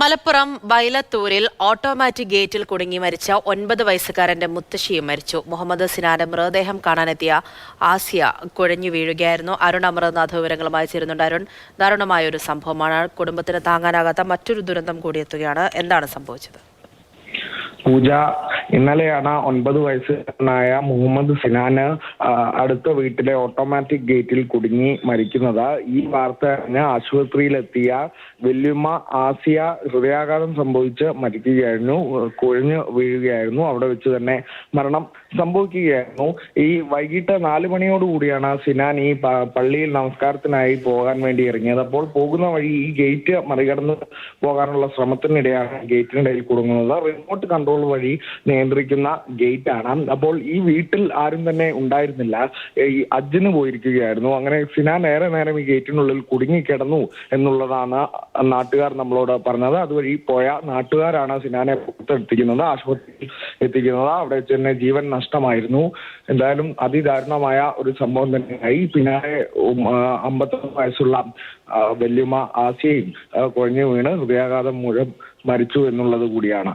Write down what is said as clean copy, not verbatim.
Malappuram വൈലത്തൂരിൽ automatic ഗേറ്റിൽ കുടുങ്ങി മരിച്ച 9 വയസ്സുകാരന്റെ മുത്തശ്ശിയും മരിച്ചു. മുഹമ്മദ് സിനാന്റെ മൃതദേഹം കാണാനെത്തിയ ആസിയ കുഴഞ്ഞു വീഴുകയായിരുന്നു. അരുൺ അമൃതനാഥ് വിവരങ്ങളുമായി ചേരുന്നുണ്ട്. അരുൺ, ദാരുണമായ ഒരു സംഭവമാണ്. കുടുംബത്തിന് താങ്ങാനാകാത്ത മറ്റൊരു ദുരന്തം കൂടിയെത്തുകയാണ്. എന്താണ് സംഭവിച്ചത്? പൂജ, ഇന്നലെയാണ് 9 വയസ്സുകാരനായ മുഹമ്മദ് സിനാന് അടുത്ത വീട്ടിലെ ഓട്ടോമാറ്റിക് ഗേറ്റിൽ കുടുങ്ങി മരിക്കുന്നത്. ഈ വാർത്ത അറിഞ്ഞ് ആശുപത്രിയിലെത്തിയ വല്യമ്മ ആസിയ ഹൃദയാഘാതം സംഭവിച്ച് മരിക്കുകയായിരുന്നു. കുഴഞ്ഞു വീഴുകയായിരുന്നു. അവിടെ വെച്ച് തന്നെ മരണം സംഭവിക്കുകയായിരുന്നു. ഈ വൈകിട്ട് 4 മണിയോടുകൂടിയാണ് സിനാൻ ഈ പള്ളിയിൽ നമസ്കാരത്തിനായി പോകാൻ വേണ്ടി ഇറങ്ങിയത്. അപ്പോൾ പോകുന്ന വഴി ഈ ഗേറ്റ് മറികടന്ന് പോകാനുള്ള ശ്രമത്തിനിടെയാണ് ഗേറ്റിനിടയിൽ കുടുങ്ങുന്നത്. റിമോട്ട് കൺട്രോൾ വഴി നിയന്ത്രിക്കുന്ന ഗേറ്റ് ആണ്. അപ്പോൾ ഈ വീട്ടിൽ ആരും തന്നെ ഉണ്ടായിരുന്നില്ല. ഈ ഹജ്ജിന് പോയിരിക്കുകയായിരുന്നു. അങ്ങനെ സിനാൻ ഏറെ നേരം ഈ ഗേറ്റിനുള്ളിൽ കുടുങ്ങിക്കിടന്നു എന്നുള്ളതാണ് നാട്ടുകാർ നമ്മളോട് പറഞ്ഞത്. അതുവഴി പോയ നാട്ടുകാരാണ് സിനാനെ പുറത്തെത്തിക്കുന്നത്, ആശുപത്രിയിൽ എത്തിക്കുന്നത്. അവിടെ വെച്ച് തന്നെ ജീവൻ നഷ്ടമായിരുന്നു. എന്തായാലും അതിദാരുണമായ ഒരു സംഭവം തന്നെയായി. പിന്നാലെ 51 വയസ്സുള്ള വല്യമ്മ ആസിയയും കുഴഞ്ഞു വീണ് ഹൃദയാഘാതം മൂലം മരിച്ചു എന്നുള്ളത് കൂടിയാണ്.